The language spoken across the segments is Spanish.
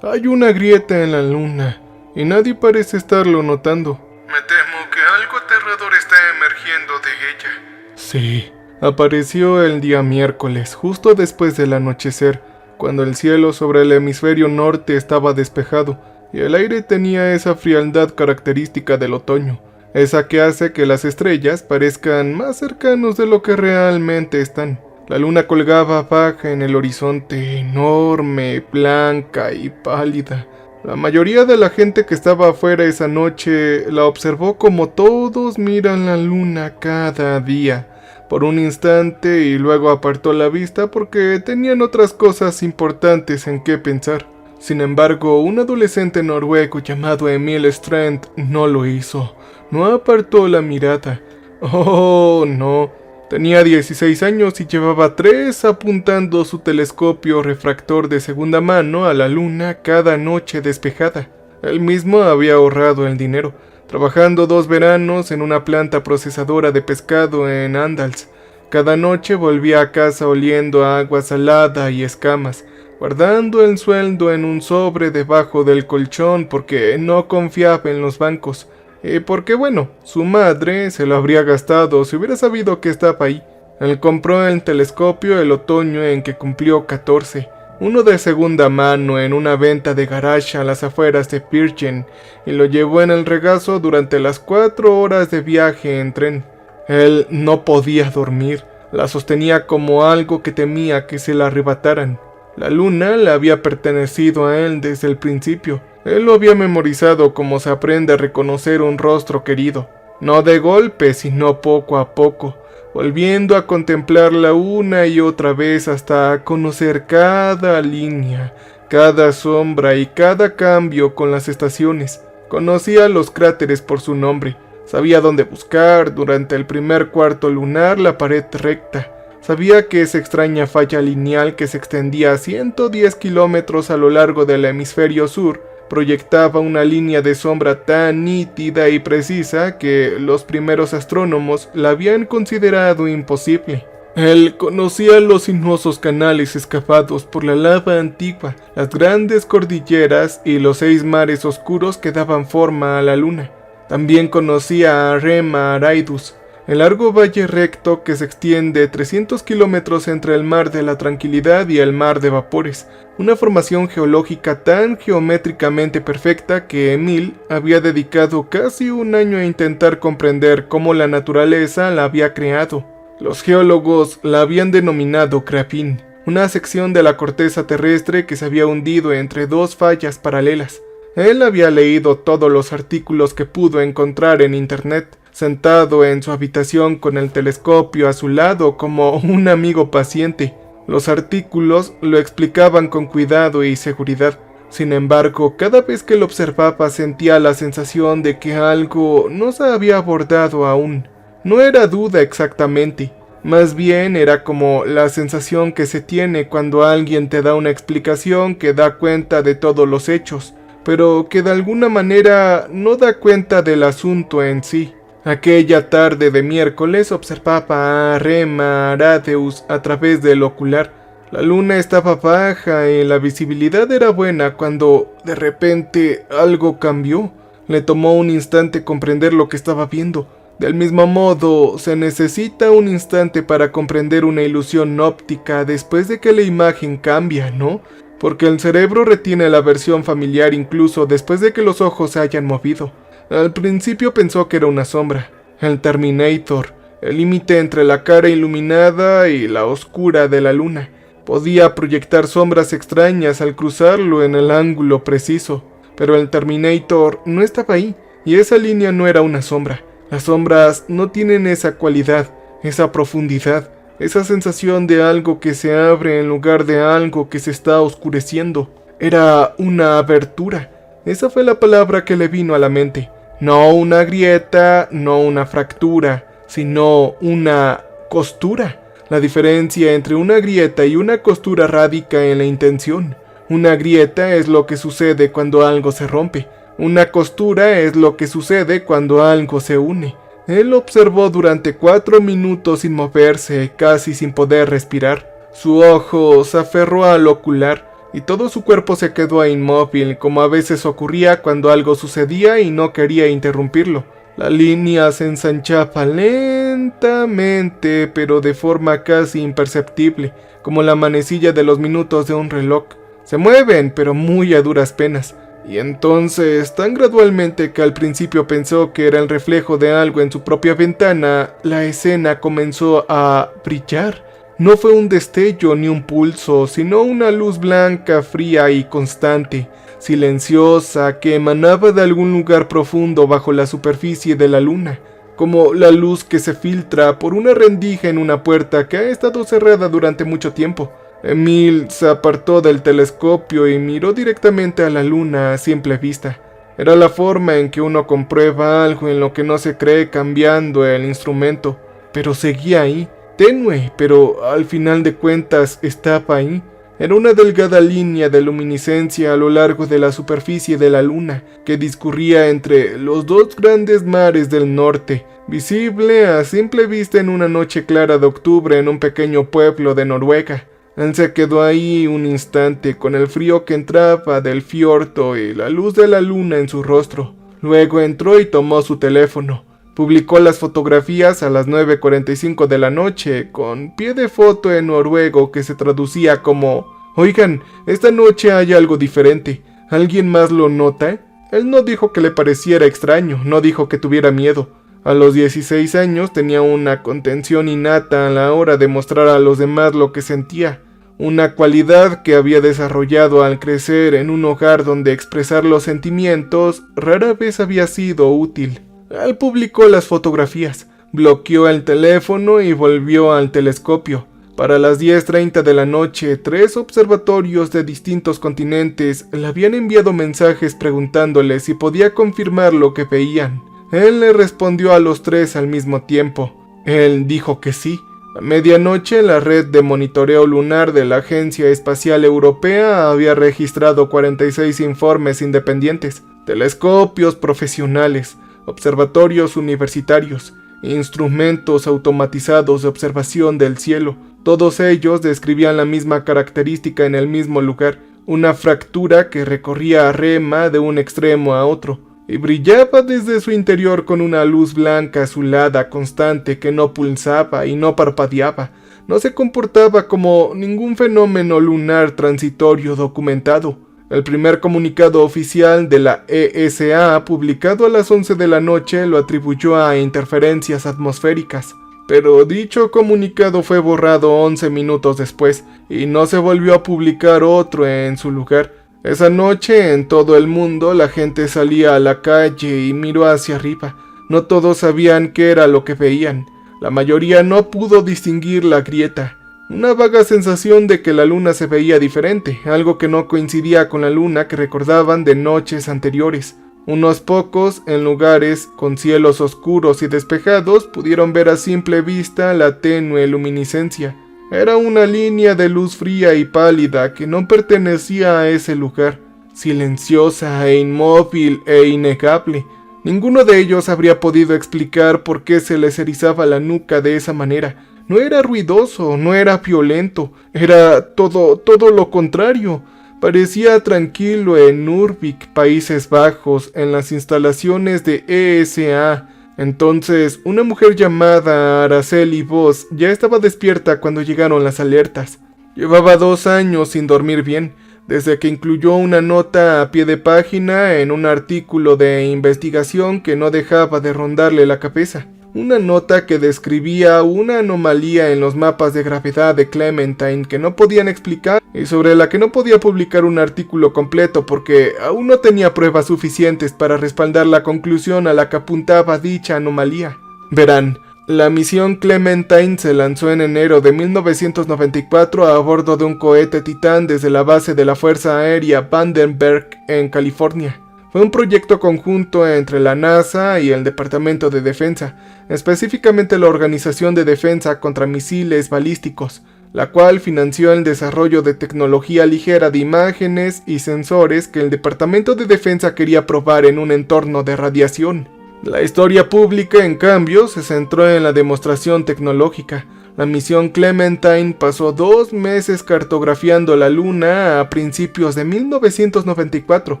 Hay una grieta en la luna, y nadie parece estarlo notando. Me temo que algo aterrador está emergiendo de ella. Sí, apareció el día miércoles, justo después del anochecer, cuando el cielo sobre el hemisferio norte estaba despejado, y el aire tenía esa frialdad característica del otoño, esa que hace que las estrellas parezcan más cercanos de lo que realmente están. La luna colgaba baja en el horizonte, enorme, blanca y pálida. La mayoría de la gente que estaba afuera esa noche la observó como todos miran la luna cada día, por un instante, y luego apartó la vista porque tenían otras cosas importantes en qué pensar. Sin embargo, un adolescente noruego llamado Emil Strand no lo hizo. No apartó la mirada. Oh, no. Tenía 16 años y llevaba 3 apuntando su telescopio refractor de segunda mano a la luna cada noche despejada. Él mismo había ahorrado el dinero, trabajando 2 veranos en una planta procesadora de pescado en Andals. Cada noche volvía a casa oliendo a agua salada y escamas, guardando el sueldo en un sobre debajo del colchón porque no confiaba en los bancos. Y porque bueno, su madre se lo habría gastado si hubiera sabido que estaba ahí. Él compró el telescopio el otoño en que cumplió 14, uno de segunda mano en una venta de garage a las afueras de Pirchen, y lo llevó en el regazo durante las 4 horas de viaje en tren. Él no podía dormir, la sostenía como algo que temía que se la arrebataran. La luna le había pertenecido a él desde el principio. Él lo había memorizado como se aprende a reconocer un rostro querido, no de golpe, sino poco a poco, volviendo a contemplarla una y otra vez hasta conocer cada línea, cada sombra y cada cambio con las estaciones. Conocía los cráteres por su nombre, sabía dónde buscar durante el primer cuarto lunar la pared recta. Sabía que esa extraña falla lineal que se extendía a 110 kilómetros a lo largo del hemisferio sur proyectaba una línea de sombra tan nítida y precisa que los primeros astrónomos la habían considerado imposible. Él conocía los sinuosos canales excavados por la lava antigua, las grandes cordilleras y los 6 mares oscuros que daban forma a la luna. También conocía a Rema Araidus, el largo valle recto que se extiende 300 kilómetros entre el Mar de la Tranquilidad y el Mar de Vapores, una formación geológica tan geométricamente perfecta que Emil había dedicado casi un año a intentar comprender cómo la naturaleza la había creado. Los geólogos la habían denominado Krapin, una sección de la corteza terrestre que se había hundido entre 2 fallas paralelas. Él había leído todos los artículos que pudo encontrar en internet, sentado en su habitación con el telescopio a su lado como un amigo paciente. Los artículos lo explicaban con cuidado y seguridad. Sin embargo, cada vez que lo observaba sentía la sensación de que algo no se había abordado aún. No era duda exactamente, más bien era como la sensación que se tiene cuando alguien te da una explicación que da cuenta de todos los hechos, pero que de alguna manera no da cuenta del asunto en sí. Aquella tarde de miércoles observaba a Rema Aradeus a través del ocular. La luna estaba baja y la visibilidad era buena cuando, de repente, algo cambió. Le tomó un instante comprender lo que estaba viendo. Del mismo modo, se necesita un instante para comprender una ilusión óptica después de que la imagen cambia, ¿no? Porque el cerebro retiene la versión familiar incluso después de que los ojos se hayan movido. Al principio pensó que era una sombra, el Terminator, el límite entre la cara iluminada y la oscura de la luna. Podía proyectar sombras extrañas al cruzarlo en el ángulo preciso, pero el Terminator no estaba ahí, y esa línea no era una sombra. Las sombras no tienen esa cualidad, esa profundidad, esa sensación de algo que se abre en lugar de algo que se está oscureciendo. Era una abertura. Esa fue la palabra que le vino a la mente. No una grieta, no una fractura, sino una costura. La diferencia entre una grieta y una costura radica en la intención. Una grieta es lo que sucede cuando algo se rompe. Una costura es lo que sucede cuando algo se une. Él observó durante 4 minutos sin moverse, casi sin poder respirar. Su ojo se aferró al ocular y todo su cuerpo se quedó inmóvil, como a veces ocurría cuando algo sucedía y no quería interrumpirlo. La línea se ensanchaba lentamente, pero de forma casi imperceptible, como la manecilla de los minutos de un reloj. Se mueven, pero muy a duras penas. Y entonces, tan gradualmente que al principio pensó que era el reflejo de algo en su propia ventana, la escena comenzó a brillar. No fue un destello ni un pulso, sino una luz blanca, fría y constante, silenciosa, que emanaba de algún lugar profundo bajo la superficie de la luna, como la luz que se filtra por una rendija en una puerta que ha estado cerrada durante mucho tiempo. Emil se apartó del telescopio y miró directamente a la luna a simple vista. Era la forma en que uno comprueba algo en lo que no se cree cambiando el instrumento, pero seguía ahí, tenue, pero al final de cuentas estaba ahí. Era una delgada línea de luminiscencia a lo largo de la superficie de la luna, que discurría entre los dos grandes mares del norte, visible a simple vista en una noche clara de octubre en un pequeño pueblo de Noruega. Él se quedó ahí un instante con el frío que entraba del fiordo y la luz de la luna en su rostro. Luego entró y tomó su teléfono. Publicó las fotografías a las 9:45 de la noche, con pie de foto en noruego que se traducía como: «Oigan, esta noche hay algo diferente. ¿Alguien más lo nota?» Él no dijo que le pareciera extraño, no dijo que tuviera miedo. A los 16 años tenía una contención innata a la hora de mostrar a los demás lo que sentía. Una cualidad que había desarrollado al crecer en un hogar donde expresar los sentimientos rara vez había sido útil. Él publicó las fotografías, bloqueó el teléfono y volvió al telescopio. Para las 10:30 de la noche, 3 observatorios de distintos continentes le habían enviado mensajes preguntándole si podía confirmar lo que veían. Él le respondió a los 3 al mismo tiempo. Él dijo que sí. A medianoche, la red de monitoreo lunar de la Agencia Espacial Europea había registrado 46 informes independientes, telescopios profesionales, observatorios universitarios, instrumentos automatizados de observación del cielo. Todos ellos describían la misma característica en el mismo lugar, una fractura que recorría a rema de un extremo a otro, y brillaba desde su interior con una luz blanca azulada constante que no pulsaba y no parpadeaba. No se comportaba como ningún fenómeno lunar transitorio documentado. El primer comunicado oficial de la ESA, publicado a las 11 de la noche, lo atribuyó a interferencias atmosféricas. Pero dicho comunicado fue borrado 11 minutos después, y no se volvió a publicar otro en su lugar. Esa noche, en todo el mundo, la gente salía a la calle y miró hacia arriba. No todos sabían qué era lo que veían. La mayoría no pudo distinguir la grieta. Una vaga sensación de que la luna se veía diferente, algo que no coincidía con la luna que recordaban de noches anteriores. Unos pocos, en lugares con cielos oscuros y despejados, pudieron ver a simple vista la tenue luminiscencia. Era una línea de luz fría y pálida que no pertenecía a ese lugar, silenciosa e inmóvil e innegable. Ninguno de ellos habría podido explicar por qué se les erizaba la nuca de esa manera. No era ruidoso, no era violento, era todo lo contrario. Parecía tranquilo en Nurvik, Países Bajos, en las instalaciones de ESA. Entonces, una mujer llamada Araceli Voss ya estaba despierta cuando llegaron las alertas. Llevaba 2 años sin dormir bien, desde que incluyó una nota a pie de página en un artículo de investigación que no dejaba de rondarle la cabeza. Una nota que describía una anomalía en los mapas de gravedad de Clementine que no podían explicar y sobre la que no podía publicar un artículo completo porque aún no tenía pruebas suficientes para respaldar la conclusión a la que apuntaba dicha anomalía. Verán, la misión Clementine se lanzó en enero de 1994 a bordo de un cohete Titán desde la base de la Fuerza Aérea Vandenberg en California. Fue un proyecto conjunto entre la NASA y el Departamento de Defensa, específicamente la Organización de Defensa contra Misiles Balísticos, la cual financió el desarrollo de tecnología ligera de imágenes y sensores que el Departamento de Defensa quería probar en un entorno de radiación. La historia pública, en cambio, se centró en la demostración tecnológica. La misión Clementine pasó 2 meses cartografiando la Luna a principios de 1994,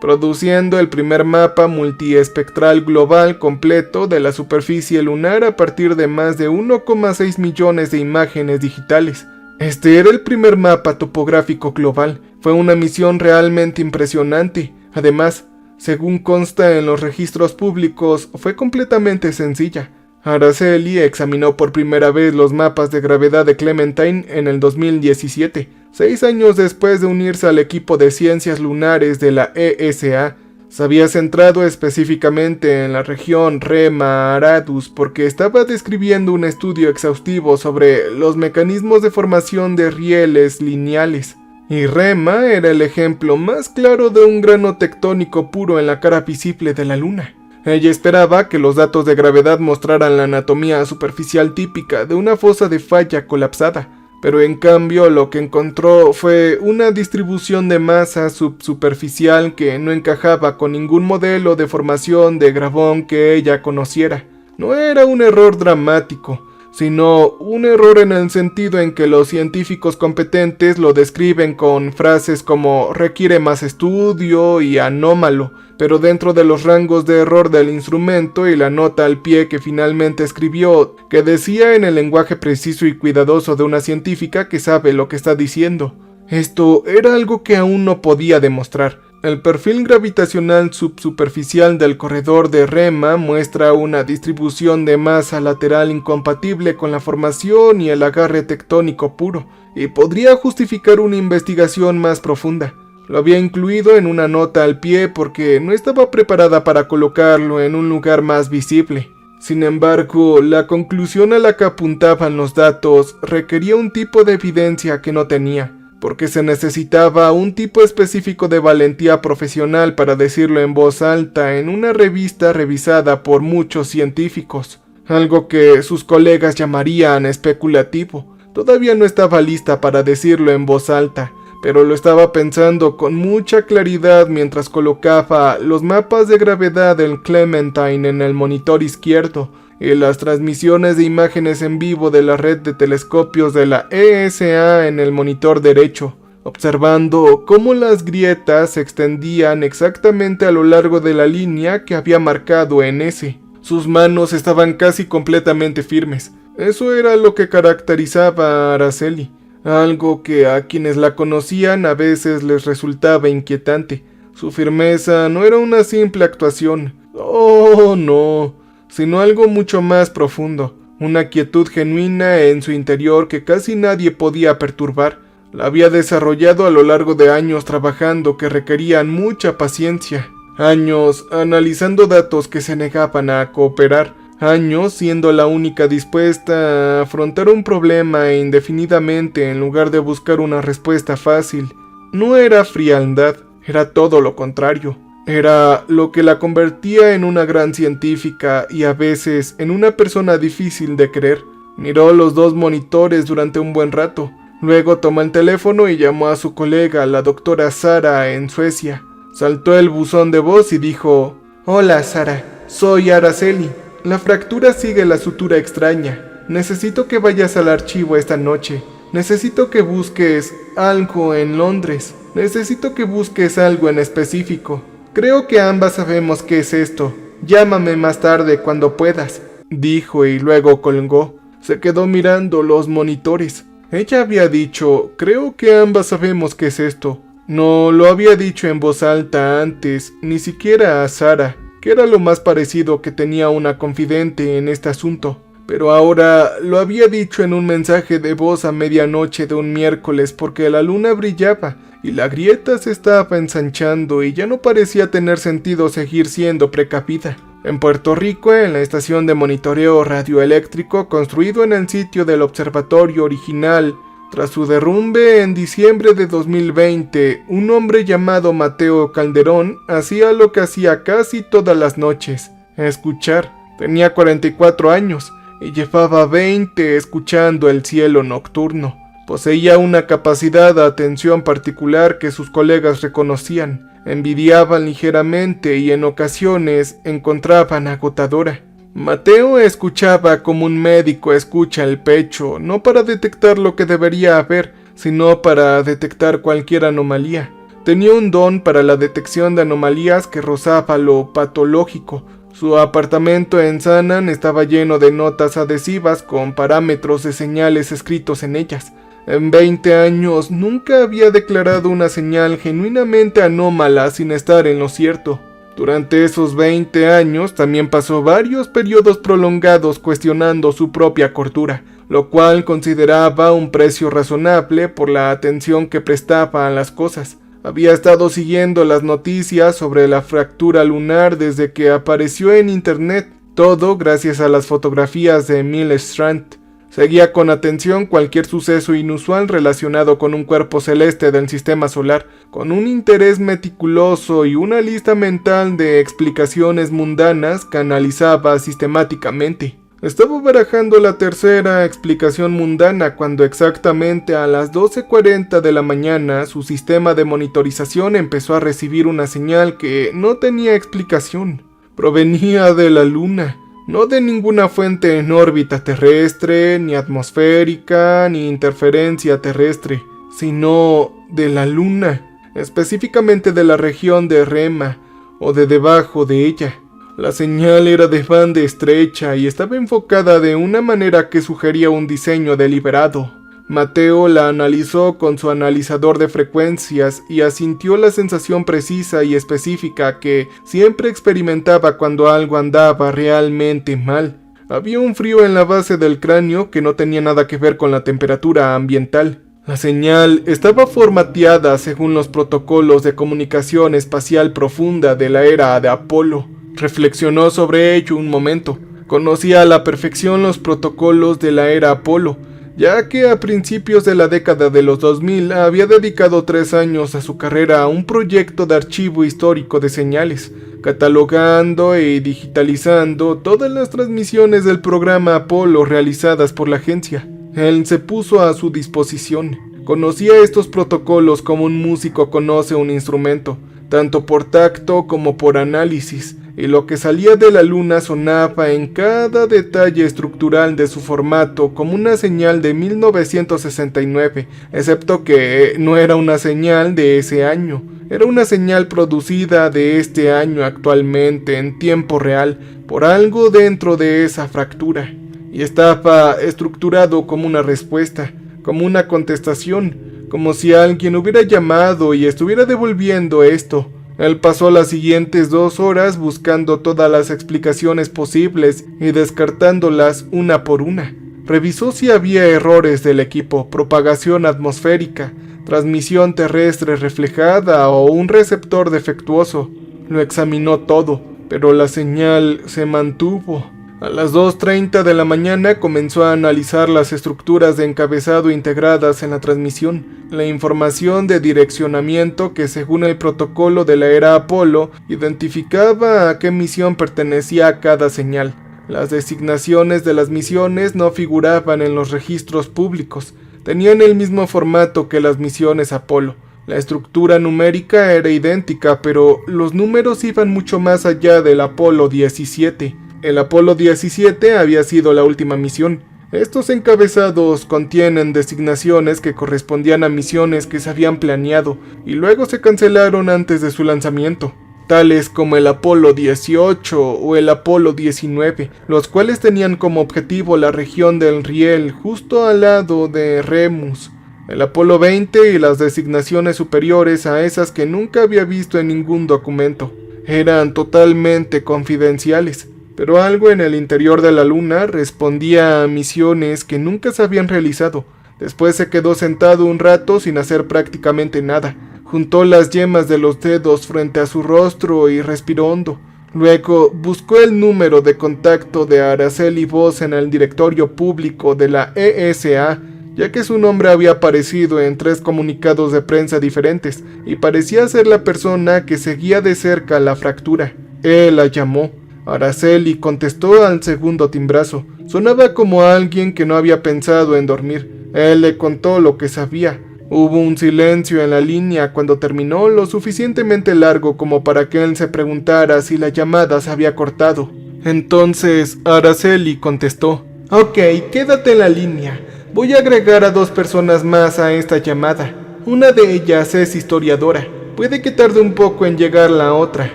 produciendo el primer mapa multiespectral global completo de la superficie lunar a partir de más de 1,6 millones de imágenes digitales. Este era el primer mapa topográfico global. Fue una misión realmente impresionante. Además, según consta en los registros públicos, fue completamente sencilla. Araceli examinó por primera vez los mapas de gravedad de Clementine en el 2017, 6 años después de unirse al equipo de ciencias lunares de la ESA. Se había centrado específicamente en la región Rema-Aradus porque estaba describiendo un estudio exhaustivo sobre los mecanismos de formación de rieles lineales. Y Rema era el ejemplo más claro de un grano tectónico puro en la cara visible de la Luna. Ella esperaba que los datos de gravedad mostraran la anatomía superficial típica de una fosa de falla colapsada, pero en cambio lo que encontró fue una distribución de masa subsuperficial que no encajaba con ningún modelo de formación de gravón que ella conociera. No era un error dramático, sino un error en el sentido en que los científicos competentes lo describen con frases como requiere más estudio y anómalo, pero dentro de los rangos de error del instrumento y la nota al pie que finalmente escribió, que decía en el lenguaje preciso y cuidadoso de una científica que sabe lo que está diciendo. Esto era algo que aún no podía demostrar. El perfil gravitacional subsuperficial del corredor de Rema muestra una distribución de masa lateral incompatible con la formación y el agarre tectónico puro, y podría justificar una investigación más profunda. Lo había incluido en una nota al pie porque no estaba preparada para colocarlo en un lugar más visible. Sin embargo, la conclusión a la que apuntaban los datos requería un tipo de evidencia que no tenía, porque se necesitaba un tipo específico de valentía profesional para decirlo en voz alta en una revista revisada por muchos científicos, algo que sus colegas llamarían especulativo. Todavía no estaba lista para decirlo en voz alta, pero lo estaba pensando con mucha claridad mientras colocaba los mapas de gravedad del Clementine en el monitor izquierdo y las transmisiones de imágenes en vivo de la red de telescopios de la ESA en el monitor derecho, observando cómo las grietas se extendían exactamente a lo largo de la línea que había marcado en S. Sus manos estaban casi completamente firmes. Eso era lo que caracterizaba a Araceli, algo que a quienes la conocían a veces les resultaba inquietante. Su firmeza no era una simple actuación, oh no, sino algo mucho más profundo, una quietud genuina en su interior que casi nadie podía perturbar. La había desarrollado a lo largo de años trabajando que requerían mucha paciencia, años analizando datos que se negaban a cooperar, años siendo la única dispuesta a afrontar un problema indefinidamente en lugar de buscar una respuesta fácil. No era frialdad, era todo lo contrario. Era lo que la convertía en una gran científica y a veces en una persona difícil de creer. Miró los 2 monitores durante un buen rato. Luego tomó el teléfono y llamó a su colega, la doctora Sara, en Suecia. Saltó el buzón de voz y dijo: «Hola, Sara, soy Araceli. La fractura sigue la sutura extraña. Necesito que vayas al archivo esta noche. Necesito que busques algo en Londres. Necesito que busques algo en específico. Creo que ambas sabemos qué es esto. Llámame más tarde cuando puedas», dijo y luego colgó. Se quedó mirando los monitores. Ella había dicho: «Creo que ambas sabemos qué es esto». No lo había dicho en voz alta antes, ni siquiera a Sara, que era lo más parecido que tenía una confidente en este asunto. Pero ahora lo había dicho en un mensaje de voz a medianoche de un miércoles porque la luna brillaba y la grieta se estaba ensanchando y ya no parecía tener sentido seguir siendo precavida. En Puerto Rico, en la estación de monitoreo radioeléctrico construido en el sitio del observatorio original, tras su derrumbe en diciembre de 2020, un hombre llamado Mateo Calderón hacía lo que hacía casi todas las noches: escuchar. Tenía 44 años y llevaba 20 escuchando el cielo nocturno. Poseía una capacidad de atención particular que sus colegas reconocían, envidiaban ligeramente y en ocasiones encontraban agotadora. Mateo escuchaba como un médico escucha el pecho, no para detectar lo que debería haber, sino para detectar cualquier anomalía. Tenía un don para la detección de anomalías que rozaba lo patológico. Su apartamento en Sanan estaba lleno de notas adhesivas con parámetros de señales escritos en ellas. En 20 años nunca había declarado una señal genuinamente anómala sin estar en lo cierto. Durante esos 20 años también pasó varios periodos prolongados cuestionando su propia cordura, lo cual consideraba un precio razonable por la atención que prestaba a las cosas. Había estado siguiendo las noticias sobre la fractura lunar desde que apareció en internet, todo gracias a las fotografías de Emil Strand. Seguía con atención cualquier suceso inusual relacionado con un cuerpo celeste del sistema solar, con un interés meticuloso y una lista mental de explicaciones mundanas que analizaba sistemáticamente. Estaba barajando la tercera explicación mundana cuando exactamente a las 12:40 de la mañana su sistema de monitorización empezó a recibir una señal que no tenía explicación. Provenía de la luna. No de ninguna fuente en órbita terrestre, ni atmosférica, ni interferencia terrestre, sino de la luna, específicamente de la región de Rema, o de debajo de ella. La señal era de banda estrecha y estaba enfocada de una manera que sugería un diseño deliberado. Mateo la analizó con su analizador de frecuencias y asintió la sensación precisa y específica que siempre experimentaba cuando algo andaba realmente mal. Había un frío en la base del cráneo que no tenía nada que ver con la temperatura ambiental. La señal estaba formateada según los protocolos de comunicación espacial profunda de la era de Apolo. Reflexionó sobre ello un momento. Conocía a la perfección los protocolos de la era Apolo, ya que a principios de la década de los 2000 había dedicado 3 años a su carrera a un proyecto de archivo histórico de señales, catalogando y digitalizando todas las transmisiones del programa Apolo realizadas por la agencia. Él se puso a su disposición. Conocía estos protocolos como un músico conoce un instrumento, tanto por tacto como por análisis, y lo que salía de la luna sonaba en cada detalle estructural de su formato como una señal de 1969, excepto que no era una señal de ese año, era una señal producida de este año actualmente en tiempo real por algo dentro de esa fractura, y estaba estructurado como una respuesta, como una contestación, como si alguien hubiera llamado y estuviera devolviendo esto. Él pasó las siguientes 2 horas buscando todas las explicaciones posibles y descartándolas una por una. Revisó si había errores del equipo, propagación atmosférica, transmisión terrestre reflejada o un receptor defectuoso. Lo examinó todo, pero la señal se mantuvo. A las 2:30 de la mañana comenzó a analizar las estructuras de encabezado integradas en la transmisión, la información de direccionamiento que según el protocolo de la era Apolo identificaba a qué misión pertenecía cada señal. Las designaciones de las misiones no figuraban en los registros públicos, tenían el mismo formato que las misiones Apolo. La estructura numérica era idéntica, pero los números iban mucho más allá del Apolo 17. El Apolo 17 había sido la última misión. Estos encabezados contienen designaciones que correspondían a misiones que se habían planeado y luego se cancelaron antes de su lanzamiento, tales como el Apolo 18 o el Apolo 19, los cuales tenían como objetivo la región del Riel justo al lado de Remus. El Apolo 20 y las designaciones superiores a esas que nunca había visto en ningún documento. Eran totalmente confidenciales. Pero algo en el interior de la luna respondía a misiones que nunca se habían realizado. Después se quedó sentado un rato sin hacer prácticamente nada. Juntó las yemas de los dedos frente a su rostro y respiró hondo. Luego buscó el número de contacto de Araceli Voss en el directorio público de la ESA, ya que su nombre había aparecido en 3 comunicados de prensa diferentes y parecía ser la persona que seguía de cerca la fractura. Él la llamó. Araceli contestó al segundo timbrazo. Sonaba como alguien que no había pensado en dormir. Él le contó lo que sabía. Hubo un silencio en la línea cuando terminó, lo suficientemente largo como para que él se preguntara si la llamada se había cortado. Entonces Araceli contestó: «Ok, quédate en la línea. Voy a agregar a 2 personas más a esta llamada. Una de ellas es historiadora. Puede que tarde un poco en llegar la otra»,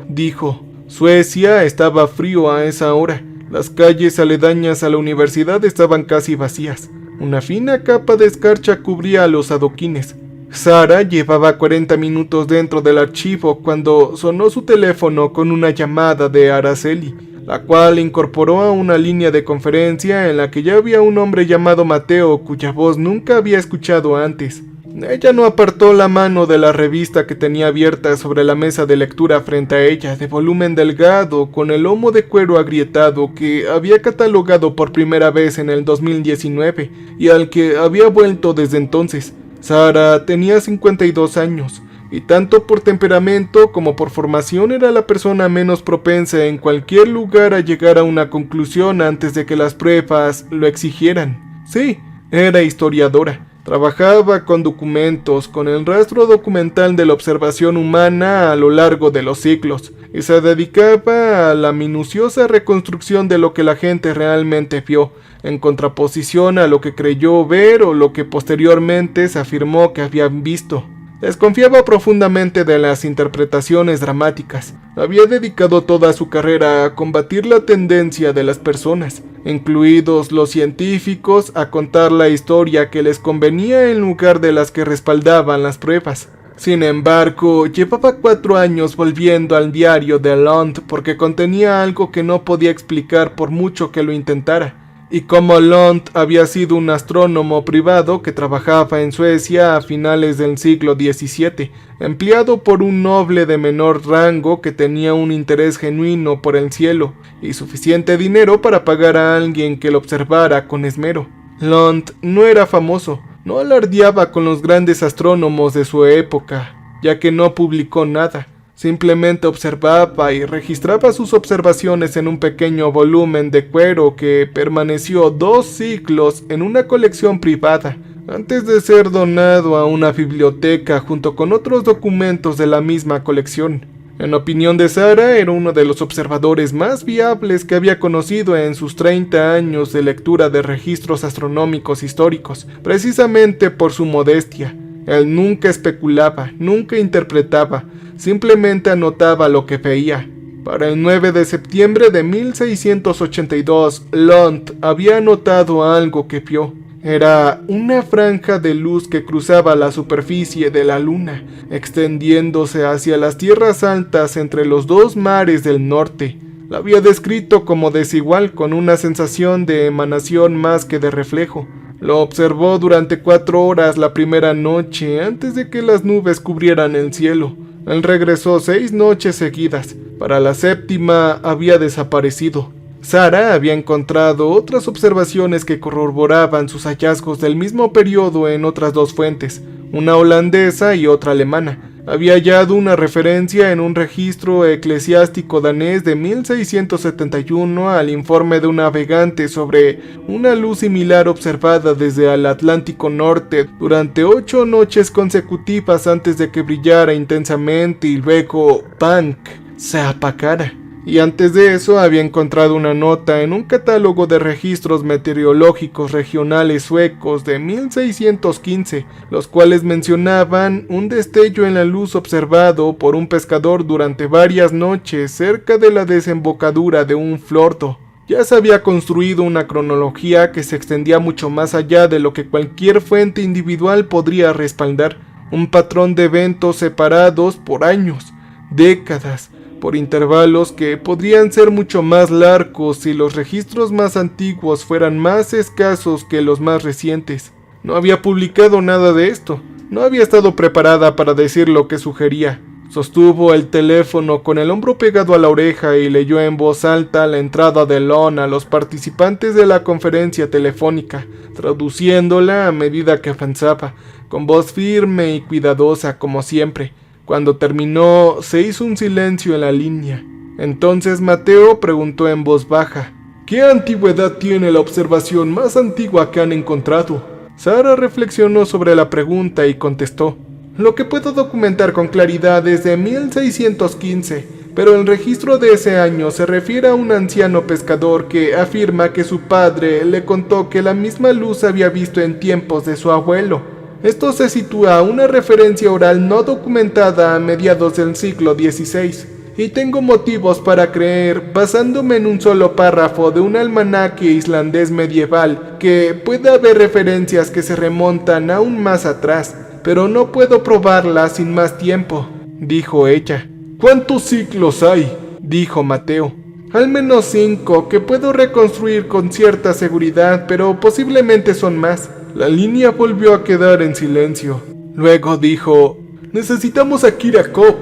dijo. Suecia estaba frío a esa hora. Las calles aledañas a la universidad estaban casi vacías. Una fina capa de escarcha cubría los adoquines. Sara llevaba 40 minutos dentro del archivo cuando sonó su teléfono con una llamada de Araceli, la cual incorporó a una línea de conferencia en la que ya había un hombre llamado Mateo cuya voz nunca había escuchado antes. Ella no apartó la mano de la revista que tenía abierta sobre la mesa de lectura frente a ella, de volumen delgado, con el lomo de cuero agrietado que había catalogado por primera vez en el 2019 y al que había vuelto desde entonces. Sara tenía 52 años, y tanto por temperamento como por formación era la persona menos propensa en cualquier lugar a llegar a una conclusión antes de que las pruebas lo exigieran. Sí, era historiadora. Trabajaba con documentos, con el rastro documental de la observación humana a lo largo de los siglos, y se dedicaba a la minuciosa reconstrucción de lo que la gente realmente vio, en contraposición a lo que creyó ver o lo que posteriormente se afirmó que habían visto. Desconfiaba profundamente de las interpretaciones dramáticas. Había dedicado toda su carrera a combatir la tendencia de las personas, incluidos los científicos, a contar la historia que les convenía en lugar de las que respaldaban las pruebas. Sin embargo, llevaba 4 años volviendo al diario de Lund porque contenía algo que no podía explicar por mucho que lo intentara. Y como Lund había sido un astrónomo privado que trabajaba en Suecia a finales del siglo XVII, empleado por un noble de menor rango que tenía un interés genuino por el cielo y suficiente dinero para pagar a alguien que lo observara con esmero. Lund no era famoso, no alardeaba con los grandes astrónomos de su época, ya que no publicó nada. Simplemente observaba y registraba sus observaciones en un pequeño volumen de cuero que permaneció 2 siglos en una colección privada, antes de ser donado a una biblioteca junto con otros documentos de la misma colección. En opinión de Sara, era uno de los observadores más viables que había conocido en sus 30 años de lectura de registros astronómicos históricos, precisamente por su modestia. Él nunca especulaba, nunca interpretaba, simplemente anotaba lo que veía. Para el 9 de septiembre de 1682, Lund había anotado algo que vio. Era una franja de luz que cruzaba la superficie de la luna, extendiéndose hacia las tierras altas entre los 2 mares del norte. La había descrito como desigual, con una sensación de emanación más que de reflejo. Lo observó durante 4 horas la primera noche, antes de que las nubes cubrieran el cielo. Él regresó 6 noches seguidas. Para la 7ª había desaparecido. Sara había encontrado otras observaciones que corroboraban sus hallazgos del mismo periodo en otras 2 fuentes, una holandesa y otra alemana. Había hallado una referencia en un registro eclesiástico danés de 1671 al informe de un navegante sobre una luz similar observada desde el Atlántico Norte durante 8 noches consecutivas antes de que brillara intensamente y luego ¡pang!, se apagara. Y antes de eso había encontrado una nota en un catálogo de registros meteorológicos regionales suecos de 1615, los cuales mencionaban un destello en la luz observado por un pescador durante varias noches cerca de la desembocadura de un fiordo. Ya se había construido una cronología que se extendía mucho más allá de lo que cualquier fuente individual podría respaldar, un patrón de eventos separados por años, décadas, por intervalos que podrían ser mucho más largos si los registros más antiguos fueran más escasos que los más recientes. No había publicado nada de esto, no había estado preparada para decir lo que sugería. Sostuvo el teléfono con el hombro pegado a la oreja y leyó en voz alta la entrada de Lon a los participantes de la conferencia telefónica, traduciéndola a medida que avanzaba, con voz firme y cuidadosa como siempre. Cuando terminó, se hizo un silencio en la línea. Entonces Mateo preguntó en voz baja: ¿qué antigüedad tiene la observación más antigua que han encontrado? Sara reflexionó sobre la pregunta y contestó: lo que puedo documentar con claridad es de 1615, pero el registro de ese año se refiere a un anciano pescador que afirma que su padre le contó que la misma luz había visto en tiempos de su abuelo. Esto se sitúa a una referencia oral no documentada a mediados del siglo XVI. Y tengo motivos para creer, basándome en un solo párrafo de un almanaque islandés medieval, que puede haber referencias que se remontan aún más atrás, pero no puedo probarlas sin más tiempo, dijo ella. ¿Cuántos siglos hay?, dijo Mateo. Al menos 5 que puedo reconstruir con cierta seguridad, pero posiblemente son más. La línea volvió a quedar en silencio. Luego dijo: necesitamos a Kirakov.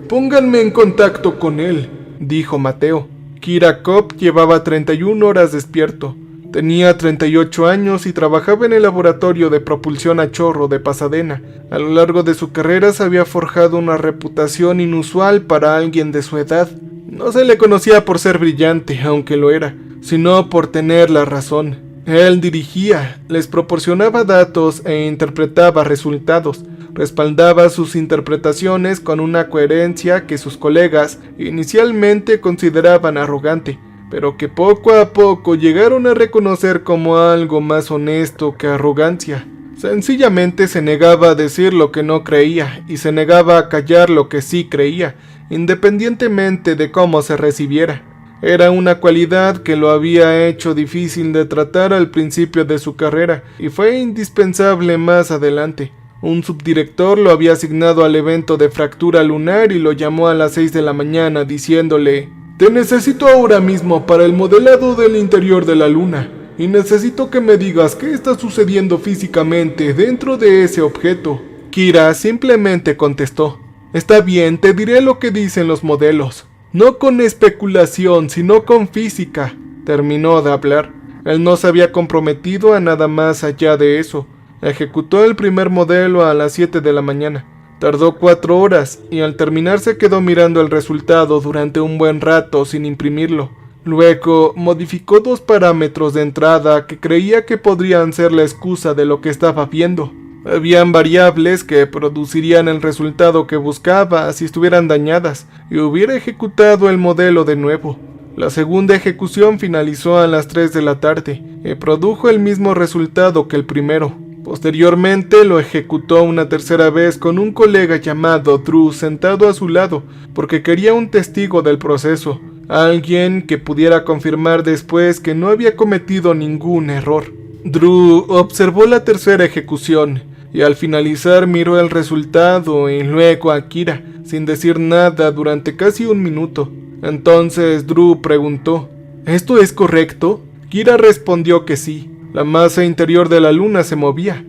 Pónganme en contacto con él, dijo Mateo. Kirakov llevaba 31 horas despierto. Tenía 38 años y trabajaba en el laboratorio de propulsión a chorro de Pasadena. A lo largo de su carrera se había forjado una reputación inusual para alguien de su edad. No se le conocía por ser brillante, aunque lo era, sino por tener la razón. Él dirigía, les proporcionaba datos e interpretaba resultados. Respaldaba sus interpretaciones con una coherencia que sus colegas inicialmente consideraban arrogante, pero que poco a poco llegaron a reconocer como algo más honesto que arrogancia. Sencillamente se negaba a decir lo que no creía y se negaba a callar lo que sí creía, independientemente de cómo se recibiera. Era una cualidad que lo había hecho difícil de tratar al principio de su carrera y fue indispensable más adelante. Un subdirector lo había asignado al evento de fractura lunar y lo llamó a las 6 de la mañana diciéndole: te necesito ahora mismo para el modelado del interior de la luna, y necesito que me digas qué está sucediendo físicamente dentro de ese objeto. Kira simplemente contestó: está bien, te diré lo que dicen los modelos. No con especulación, sino con física. Terminó de hablar. Él no se había comprometido a nada más allá de eso. Ejecutó el primer modelo a las 7 de la mañana. Tardó 4 horas y al terminar se quedó mirando el resultado durante un buen rato sin imprimirlo. Luego modificó 2 parámetros de entrada que creía que podrían ser la excusa de lo que estaba viendo. Habían variables que producirían el resultado que buscaba si estuvieran dañadas, y hubiera ejecutado el modelo de nuevo. La segunda ejecución finalizó a las 3 de la tarde y produjo el mismo resultado que el primero. Posteriormente lo ejecutó una tercera vez con un colega llamado Drew sentado a su lado, porque quería un testigo del proceso, alguien que pudiera confirmar después que no había cometido ningún error. Drew observó la tercera ejecución y al finalizar miró el resultado y luego a Kira, sin decir nada durante casi un minuto. Entonces Drew preguntó: ¿esto es correcto? Kira respondió que sí. La masa interior de la luna se movía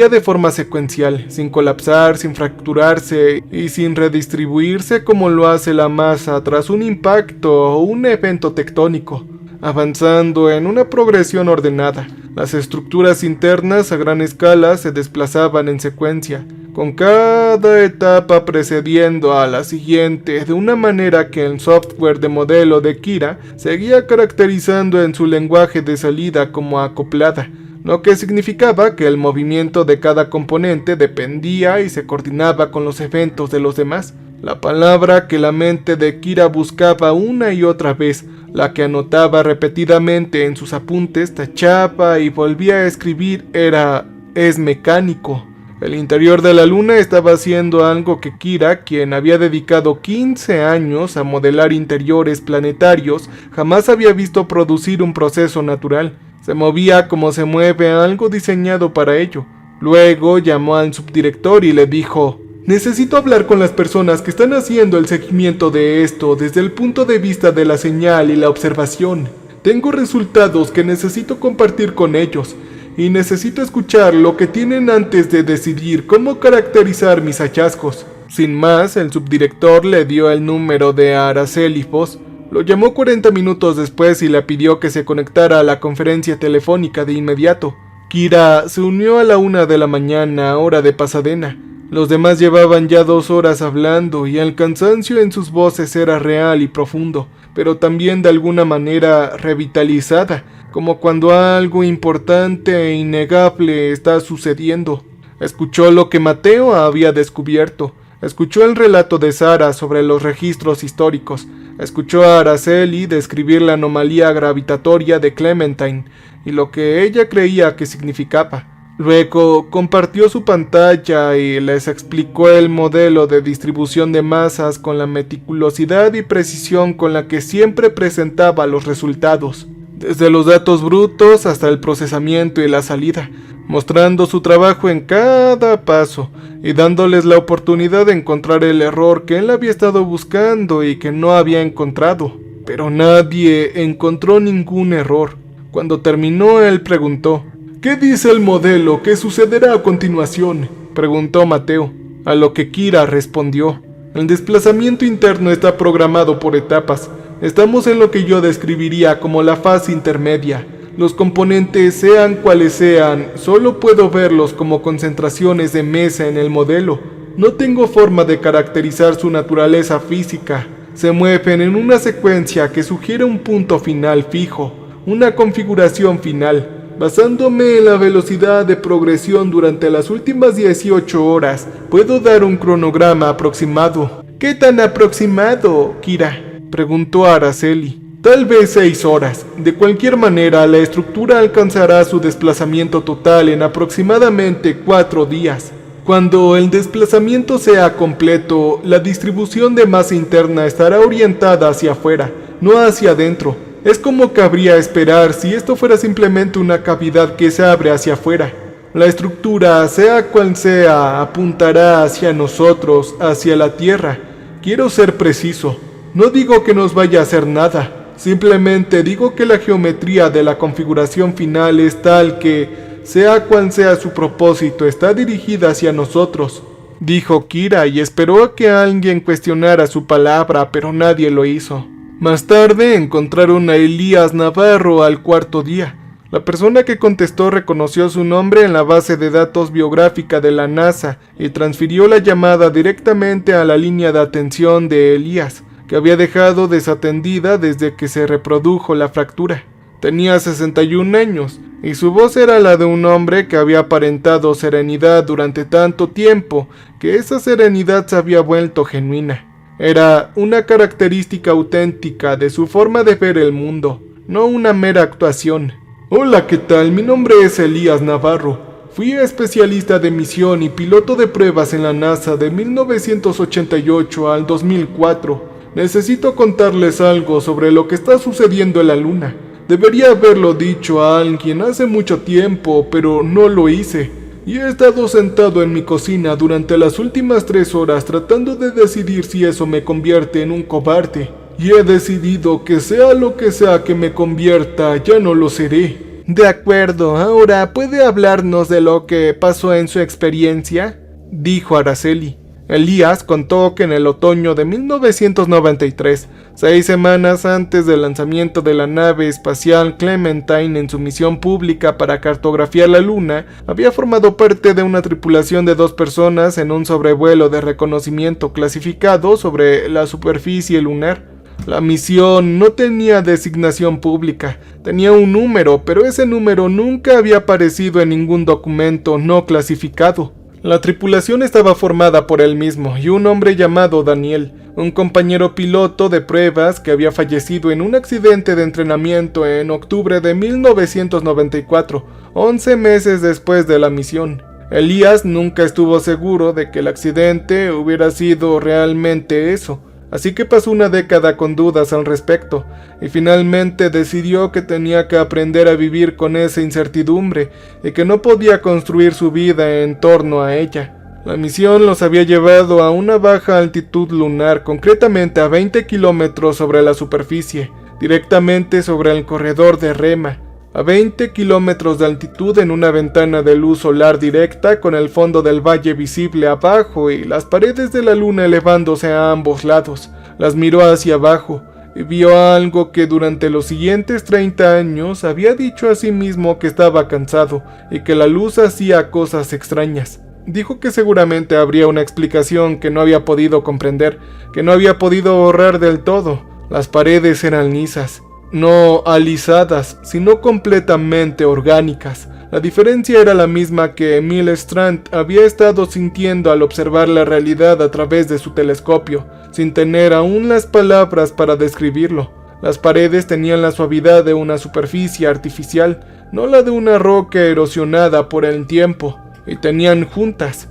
de forma secuencial, sin colapsar, sin fracturarse y sin redistribuirse como lo hace la masa tras un impacto o un evento tectónico, avanzando en una progresión ordenada. Las estructuras internas a gran escala se desplazaban en secuencia, con cada etapa precediendo a la siguiente, de una manera que el software de modelo de Kira seguía caracterizando en su lenguaje de salida como acoplada, lo que significaba que el movimiento de cada componente dependía y se coordinaba con los eventos de los demás. La palabra que la mente de Kira buscaba una y otra vez, la que anotaba repetidamente en sus apuntes, tachaba y volvía a escribir era: es mecánico. El interior de la luna estaba haciendo algo que Kira, quien había dedicado 15 años a modelar interiores planetarios, jamás había visto producir un proceso natural. Se movía como se mueve algo diseñado para ello. Luego llamó al subdirector y le dijo: necesito hablar con las personas que están haciendo el seguimiento de esto desde el punto de vista de la señal y la observación. Tengo resultados que necesito compartir con ellos. Y necesito escuchar lo que tienen antes de decidir cómo caracterizar mis hallazgos. Sin más, el subdirector le dio el número de Araceli Foss. Lo llamó 40 minutos después y le pidió que se conectara a la conferencia telefónica de inmediato. Kira se unió a la 1 de la mañana, hora de Pasadena. Los demás llevaban ya 2 horas hablando y el cansancio en sus voces era real y profundo, pero también de alguna manera revitalizada, como cuando algo importante e innegable está sucediendo. Escuchó lo que Mateo había descubierto. Escuchó el relato de Sara sobre los registros históricos. Escuchó a Araceli describir la anomalía gravitatoria de Clementine y lo que ella creía que significaba. Luego compartió su pantalla y les explicó el modelo de distribución de masas con la meticulosidad y precisión con la que siempre presentaba los resultados, desde los datos brutos hasta el procesamiento y la salida, mostrando su trabajo en cada paso y dándoles la oportunidad de encontrar el error que él había estado buscando y que no había encontrado. Pero nadie encontró ningún error. Cuando terminó, él preguntó: ¿qué dice el modelo que sucederá a continuación?, preguntó Mateo, a lo que Kira respondió: el desplazamiento interno está programado por etapas. Estamos en lo que yo describiría como la fase intermedia. Los componentes, sean cuales sean, solo puedo verlos como concentraciones de mesa en el modelo. No tengo forma de caracterizar su naturaleza física. Se mueven en una secuencia que sugiere un punto final fijo, una configuración final. Basándome en la velocidad de progresión durante las últimas 18 horas, puedo dar un cronograma aproximado. ¿Qué tan aproximado, Kira?, preguntó Araceli. Tal vez 6 horas. De cualquier manera, la estructura alcanzará su desplazamiento total en aproximadamente 4 días. Cuando el desplazamiento sea completo, la distribución de masa interna estará orientada hacia afuera, no hacia adentro. Es como cabría esperar si esto fuera simplemente una cavidad que se abre hacia afuera. La estructura, sea cual sea, apuntará hacia nosotros, hacia la Tierra. Quiero ser preciso. No digo que nos vaya a hacer nada. Simplemente digo que la geometría de la configuración final es tal que, sea cual sea su propósito, está dirigida hacia nosotros, dijo Kira, y esperó a que alguien cuestionara su palabra, pero nadie lo hizo. Más tarde encontraron a Elías Navarro al 4.º día. La persona que contestó reconoció su nombre en la base de datos biográfica de la NASA y transfirió la llamada directamente a la línea de atención de Elías, que había dejado desatendida desde que se reprodujo la fractura. Tenía 61 años, y su voz era la de un hombre que había aparentado serenidad durante tanto tiempo que esa serenidad se había vuelto genuina. Era una característica auténtica de su forma de ver el mundo, no una mera actuación. Hola, ¿qué tal? Mi nombre es Elías Navarro. Fui especialista de misión y piloto de pruebas en la NASA de 1988 al 2004. Necesito contarles algo sobre lo que está sucediendo en la Luna. Debería haberlo dicho a alguien hace mucho tiempo, pero no lo hice. Y he estado sentado en mi cocina durante las últimas 3 horas tratando de decidir si eso me convierte en un cobarde. Y he decidido que sea lo que sea que me convierta, ya no lo seré. De acuerdo, ahora ¿puede hablarnos de lo que pasó en su experiencia?, dijo Araceli. Elías contó que en el otoño de 1993, 6 semanas antes del lanzamiento de la nave espacial Clementine en su misión pública para cartografiar la Luna, había formado parte de una tripulación de 2 personas en un sobrevuelo de reconocimiento clasificado sobre la superficie lunar. La misión no tenía designación pública, tenía un número, pero ese número nunca había aparecido en ningún documento no clasificado. La tripulación estaba formada por él mismo y un hombre llamado Daniel, un compañero piloto de pruebas que había fallecido en un accidente de entrenamiento en octubre de 1994, 11 meses después de la misión. Elías nunca estuvo seguro de que el accidente hubiera sido realmente eso, así que pasó una década con dudas al respecto, y finalmente decidió que tenía que aprender a vivir con esa incertidumbre y que no podía construir su vida en torno a ella. La misión los había llevado a una baja altitud lunar, concretamente a 20 kilómetros sobre la superficie, directamente sobre el corredor de Rema, a 20 kilómetros de altitud en una ventana de luz solar directa con el fondo del valle visible abajo y las paredes de la luna elevándose a ambos lados. Las miró hacia abajo y vio algo que durante los siguientes 30 años había dicho a sí mismo que estaba cansado y que la luz hacía cosas extrañas. Dijo que seguramente habría una explicación que no había podido comprender, que no había podido borrar del todo. Las paredes eran lisas. no alisadas, sino completamente orgánicas. La diferencia era la misma que Emil Strand había estado sintiendo al observar la realidad a través de su telescopio, sin tener aún las palabras para describirlo. Las paredes tenían la suavidad de una superficie artificial, no la de una roca erosionada por el tiempo, y tenían juntas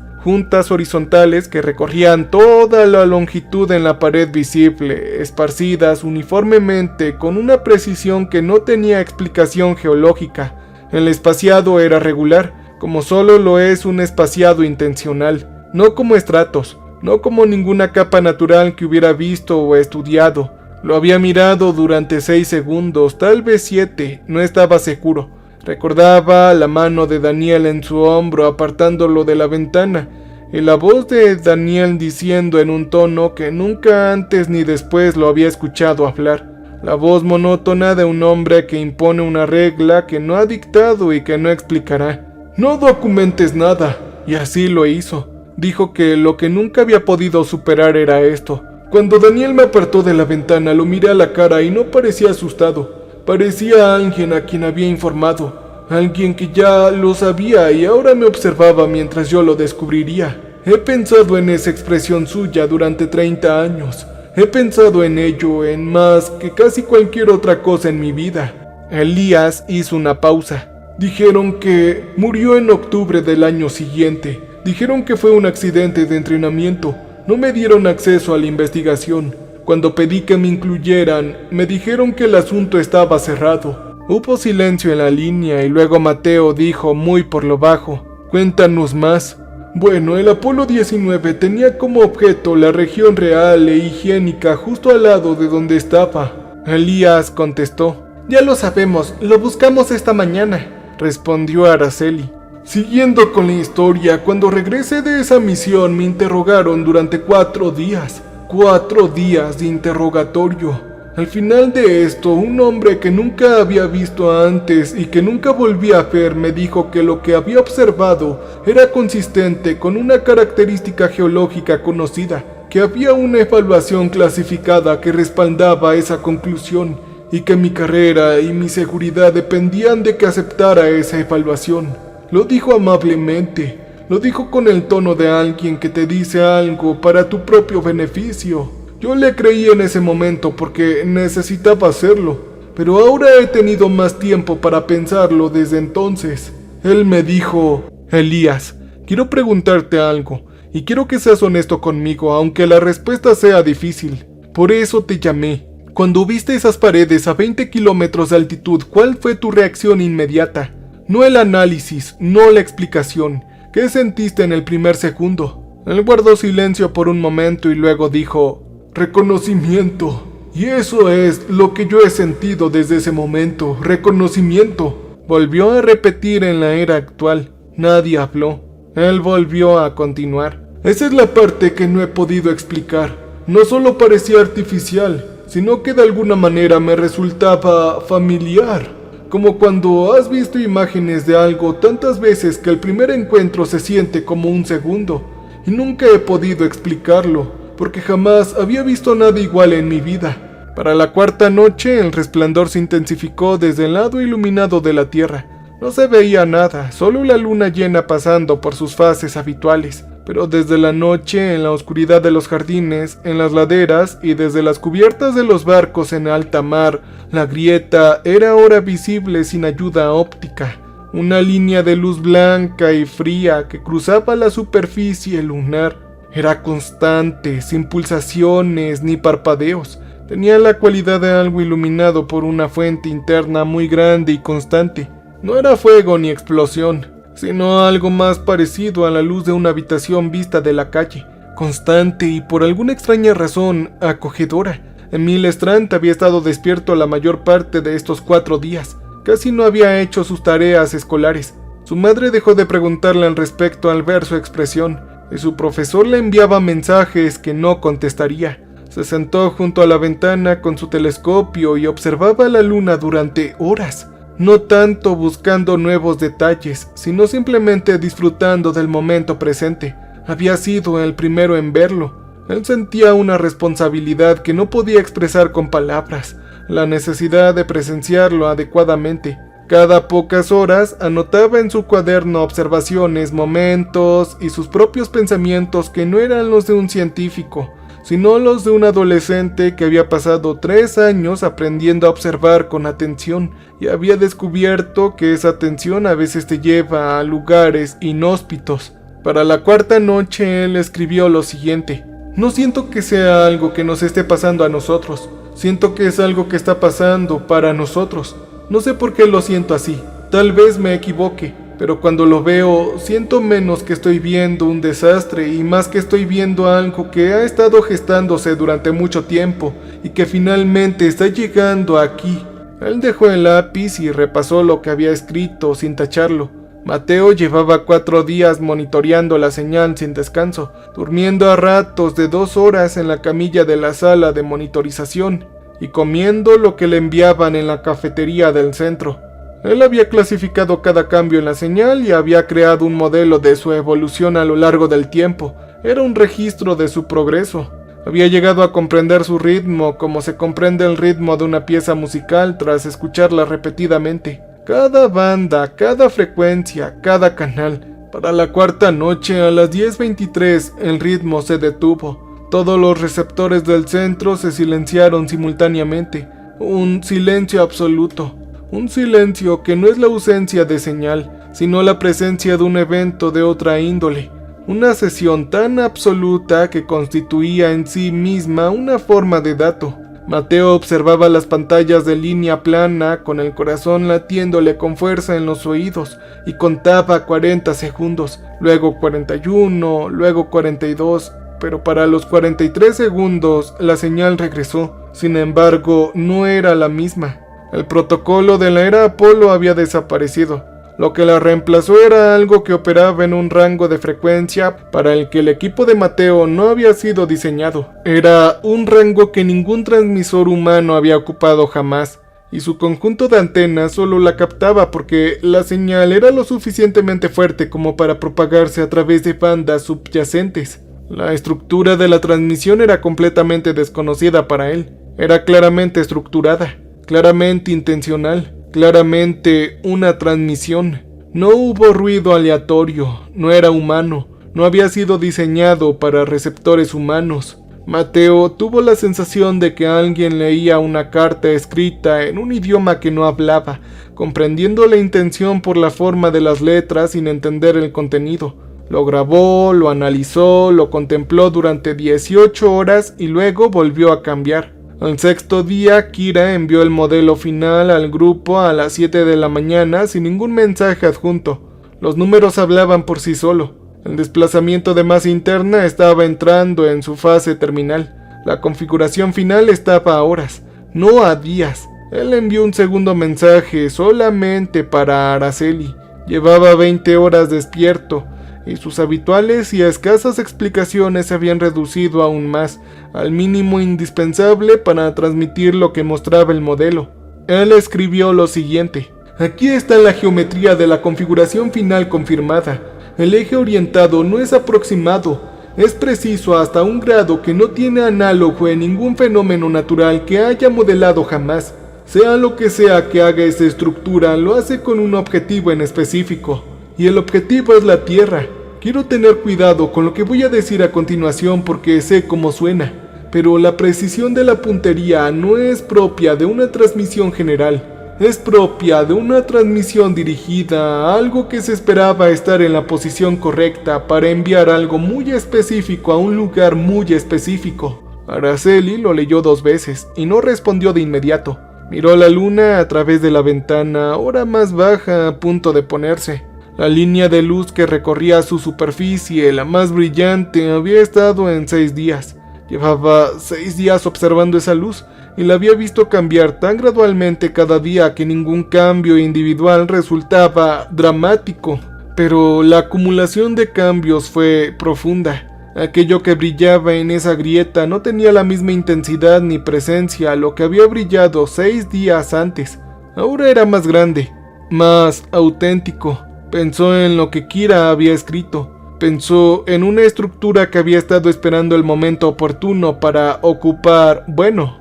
horizontales que recorrían toda la longitud en la pared visible, esparcidas uniformemente con una precisión que no tenía explicación geológica. El espaciado era regular, como solo lo es un espaciado intencional, no como estratos, no como ninguna capa natural que hubiera visto o estudiado. Lo había mirado durante 6 segundos, tal vez 7, no estaba seguro. Recordaba la mano de Daniel en su hombro apartándolo de la ventana, y la voz de Daniel diciendo en un tono que nunca antes ni después lo había escuchado hablar. La voz monótona de un hombre que impone una regla que no ha dictado y que no explicará. No documentes nada, y así lo hizo. Dijo que lo que nunca había podido superar era esto. Cuando Daniel me apartó de la ventana, lo miré a la cara y no parecía asustado. Parecía alguien a quien había informado, alguien que ya lo sabía y ahora me observaba mientras yo lo descubriría. He pensado en esa expresión suya durante 30 años. He pensado en ello en más que casi cualquier otra cosa en mi vida. Elías hizo una pausa. Dijeron que murió en octubre del año siguiente. Dijeron que fue un accidente de entrenamiento. No me dieron acceso a la investigación. Cuando pedí que me incluyeran, me dijeron que el asunto estaba cerrado. Hubo silencio en la línea y luego Mateo dijo muy por lo bajo: «Cuéntanos más». Bueno, el Apolo 19 tenía como objeto la región real e higiénica justo al lado de donde estaba. Elías contestó: «Ya lo sabemos, lo buscamos esta mañana», respondió Araceli. Siguiendo con la historia, cuando regresé de esa misión me interrogaron durante 4 días. 4 días de interrogatorio. Al final de esto, un hombre que nunca había visto antes y que nunca volví a ver me dijo que lo que había observado era consistente con una característica geológica conocida, que había una evaluación clasificada que respaldaba esa conclusión y que mi carrera y mi seguridad dependían de que aceptara esa evaluación. Lo dijo amablemente, lo dijo con el tono de alguien que te dice algo para tu propio beneficio. Yo le creí en ese momento porque necesitaba hacerlo, pero ahora he tenido más tiempo para pensarlo desde entonces. Él me dijo: «Elías, quiero preguntarte algo, y quiero que seas honesto conmigo, aunque la respuesta sea difícil. Por eso te llamé. Cuando viste esas paredes a 20 kilómetros de altitud, ¿cuál fue tu reacción inmediata? No el análisis, no la explicación. ¿Qué sentiste en el primer segundo?» Él guardó silencio por un momento y luego dijo: «Reconocimiento. Y eso es lo que yo he sentido desde ese momento, reconocimiento». Volvió a repetir en la era actual. Nadie habló. Él volvió a continuar: «Esa es la parte que no he podido explicar. No solo parecía artificial, sino que de alguna manera me resultaba familiar. Como cuando has visto imágenes de algo tantas veces que el primer encuentro se siente como un segundo. Y nunca he podido explicarlo, porque jamás había visto nada igual en mi vida». Para la 4ª noche, el resplandor se intensificó desde el lado iluminado de la tierra. No se veía nada, solo la luna llena pasando por sus fases habituales. Pero desde la noche, en la oscuridad de los jardines, en las laderas y desde las cubiertas de los barcos en alta mar, la grieta era ahora visible sin ayuda óptica. Una línea de luz blanca y fría que cruzaba la superficie lunar. Era constante, sin pulsaciones ni parpadeos. Tenía la cualidad de algo iluminado por una fuente interna muy grande y constante. No era fuego ni explosión, sino algo más parecido a la luz de una habitación vista de la calle, constante y por alguna extraña razón acogedora. Emil Strand había estado despierto la mayor parte de estos 4 días. Casi no había hecho sus tareas escolares. Su madre dejó de preguntarle al respecto al ver su expresión, y su profesor le enviaba mensajes que no contestaría. Se sentó junto a la ventana con su telescopio y observaba la luna durante horas. No tanto buscando nuevos detalles, sino simplemente disfrutando del momento presente. Había sido el primero en verlo. Él sentía una responsabilidad que no podía expresar con palabras. la necesidad de presenciarlo adecuadamente. Cada pocas horas anotaba en su cuaderno observaciones, momentos y sus propios pensamientos que no eran los de un científico, sino los de un adolescente que había pasado 3 años aprendiendo a observar con atención y había descubierto que esa atención a veces te lleva a lugares inhóspitos. Para la 4ª noche él escribió lo siguiente: no siento que sea algo que nos esté pasando a nosotros, siento que es algo que está pasando para nosotros. No sé por qué lo siento así, tal vez me equivoque, pero cuando lo veo, siento menos que estoy viendo un desastre y más que estoy viendo algo que ha estado gestándose durante mucho tiempo y que finalmente está llegando aquí. Él dejó el lápiz y repasó lo que había escrito sin tacharlo. Mateo llevaba 4 días monitoreando la señal sin descanso, durmiendo a ratos de 2 horas en la camilla de la sala de monitorización y comiendo lo que le enviaban en la cafetería del centro. Él había clasificado cada cambio en la señal y había creado un modelo de su evolución a lo largo del tiempo. Era un registro de su progreso. Había llegado a comprender su ritmo como se comprende el ritmo de una pieza musical tras escucharla repetidamente. Cada banda, cada frecuencia, cada canal. Para la 4ª noche, a las 10:23, el ritmo se detuvo. Todos los receptores del centro se silenciaron simultáneamente. Un silencio absoluto. Un silencio que no es la ausencia de señal, sino la presencia de un evento de otra índole. Una sesión tan absoluta que constituía en sí misma una forma de dato. Mateo observaba las pantallas de línea plana con el corazón latiéndole con fuerza en los oídos y contaba 40 segundos, luego 41, luego 42, pero para los 43 segundos la señal regresó. Sin embargo, no era la misma. El protocolo de la era Apolo había desaparecido. Lo que la reemplazó era algo que operaba en un rango de frecuencia para el que el equipo de Mateo no había sido diseñado. Era un rango que ningún transmisor humano había ocupado jamás, y su conjunto de antenas solo la captaba porque la señal era lo suficientemente fuerte como para propagarse a través de bandas subyacentes. La estructura de la transmisión era completamente desconocida para él. Era claramente estructurada, claramente intencional. Claramente una transmisión. No hubo ruido aleatorio, no era humano, no había sido diseñado para receptores humanos. Mateo tuvo la sensación de que alguien leía una carta escrita en un idioma que no hablaba, comprendiendo la intención por la forma de las letras sin entender el contenido. Lo grabó, lo analizó, lo contempló durante 18 horas y luego volvió a cambiar. Al 6º día, Kira envió el modelo final al grupo a las 7 de la mañana sin ningún mensaje adjunto. Los números hablaban por sí solo. El desplazamiento de masa interna estaba entrando en su fase terminal. La configuración final estaba a horas, no a días. Él envió un segundo mensaje solamente para Araceli. Llevaba 20 horas despierto, y sus habituales y escasas explicaciones se habían reducido aún más, al mínimo indispensable para transmitir lo que mostraba el modelo. Él escribió lo siguiente: aquí está la geometría de la configuración final confirmada. El eje orientado no es aproximado, es preciso hasta un grado que no tiene análogo en ningún fenómeno natural que haya modelado jamás. Sea lo que sea que haga esa estructura, lo hace con un objetivo en específico. Y el objetivo es la Tierra. Quiero tener cuidado con lo que voy a decir a continuación porque sé cómo suena, pero la precisión de la puntería no es propia de una transmisión general, es propia de una transmisión dirigida a algo que se esperaba estar en la posición correcta para enviar algo muy específico a un lugar muy específico. Araceli lo leyó 2 veces y no respondió de inmediato. Miró la luna a través de la ventana, ahora más baja, a punto de ponerse. La línea de luz que recorría su superficie, la más brillante, había estado en 6 días. Llevaba 6 días observando esa luz y la había visto cambiar tan gradualmente cada día que ningún cambio individual resultaba dramático. Pero la acumulación de cambios fue profunda. Aquello que brillaba en esa grieta no tenía la misma intensidad ni presencia a lo que había brillado 6 días antes. Ahora era más grande, más auténtico. Pensó en lo que Kira había escrito. Pensó en una estructura que había estado esperando el momento oportuno para ocupar,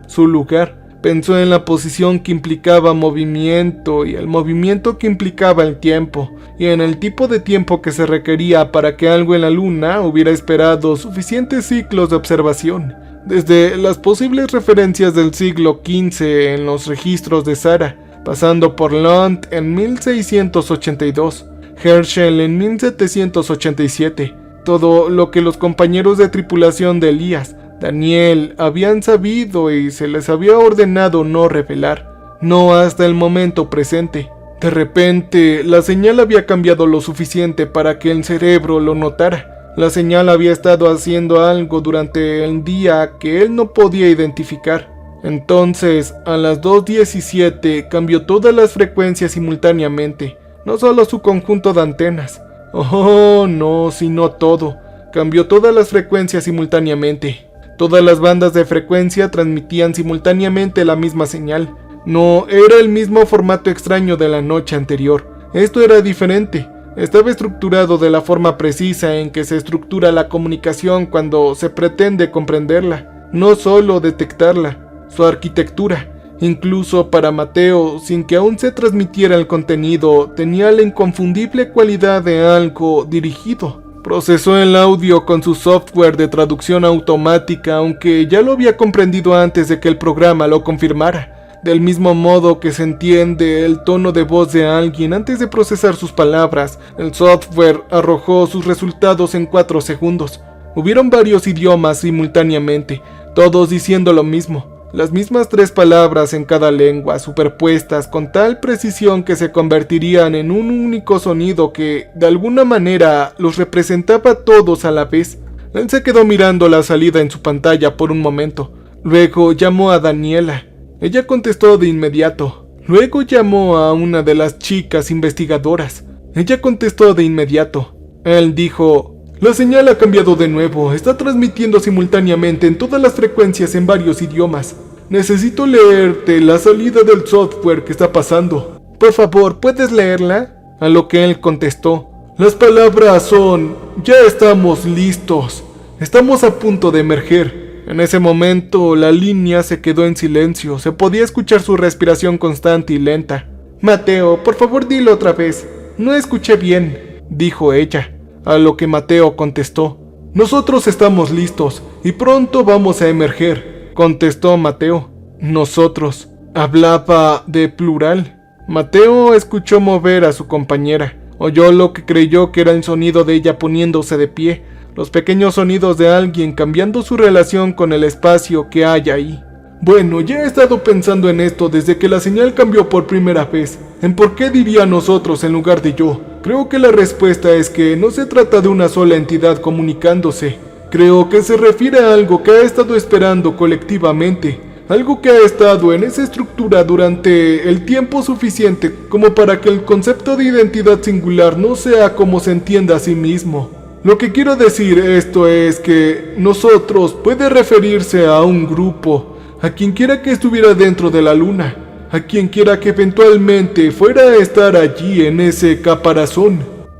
su lugar. Pensó en la posición que implicaba movimiento y el movimiento que implicaba el tiempo, y en el tipo de tiempo que se requería para que algo en la luna hubiera esperado suficientes ciclos de observación. Desde las posibles referencias del siglo XV en los registros de Sara, pasando por Lund en 1682, Herschel en 1787, todo lo que los compañeros de tripulación de Elías, Daniel, habían sabido y se les había ordenado no revelar, no hasta el momento presente. De repente, la señal había cambiado lo suficiente para que el cerebro lo notara. La señal había estado haciendo algo durante el día que él no podía identificar. Entonces, a las 2:17 cambió todas las frecuencias simultáneamente, no solo su conjunto de antenas. Oh, no, sino todo. Cambió todas las frecuencias simultáneamente. Todas las bandas de frecuencia transmitían simultáneamente la misma señal. No era el mismo formato extraño de la noche anterior. Esto era diferente. Estaba estructurado de la forma precisa en que se estructura la comunicación cuando se pretende comprenderla, no solo detectarla. Su arquitectura, incluso para Mateo, sin que aún se transmitiera el contenido, tenía la inconfundible cualidad de algo dirigido. Procesó el audio con su software de traducción automática, aunque ya lo había comprendido antes de que el programa lo confirmara. Del mismo modo que se entiende el tono de voz de alguien antes de procesar sus palabras, el software arrojó sus resultados en 4 segundos. Hubieron varios idiomas simultáneamente, todos diciendo lo mismo. Las mismas 3 palabras en cada lengua, superpuestas con tal precisión que se convertirían en un único sonido que, de alguna manera, los representaba a todos a la vez. Él se quedó mirando la salida en su pantalla por un momento. Luego llamó a Daniela. Ella contestó de inmediato. Luego llamó a una de las chicas investigadoras. Ella contestó de inmediato. Él dijo: la señal ha cambiado de nuevo, está transmitiendo simultáneamente en todas las frecuencias en varios idiomas. Necesito leerte la salida del software que está pasando. Por favor, ¿puedes leerla? A lo que él contestó: las palabras son: ya estamos listos. Estamos a punto de emerger. En ese momento, la línea se quedó en silencio. Se podía escuchar su respiración constante y lenta. Mateo, por favor dilo otra vez. No escuché bien, dijo ella. A lo que Mateo contestó: nosotros estamos listos y pronto vamos a emerger, contestó Mateo. Nosotros. Hablaba de plural. Mateo escuchó mover a su compañera. Oyó lo que creyó que era el sonido de ella poniéndose de pie, los pequeños sonidos de alguien cambiando su relación con el espacio que hay ahí. Bueno, ya he estado pensando en esto desde que la señal cambió por primera vez, en por qué diría nosotros en lugar de yo. Creo que la respuesta es que no se trata de una sola entidad comunicándose. Creo que se refiere a algo que ha estado esperando colectivamente, algo que ha estado en esa estructura durante el tiempo suficiente como para que el concepto de identidad singular no sea como se entienda a sí mismo. Lo que quiero decir esto es que nosotros puede referirse a un grupo, a quien quiera que estuviera dentro de la luna, a quien quiera que eventualmente fuera a estar allí en ese caparazón.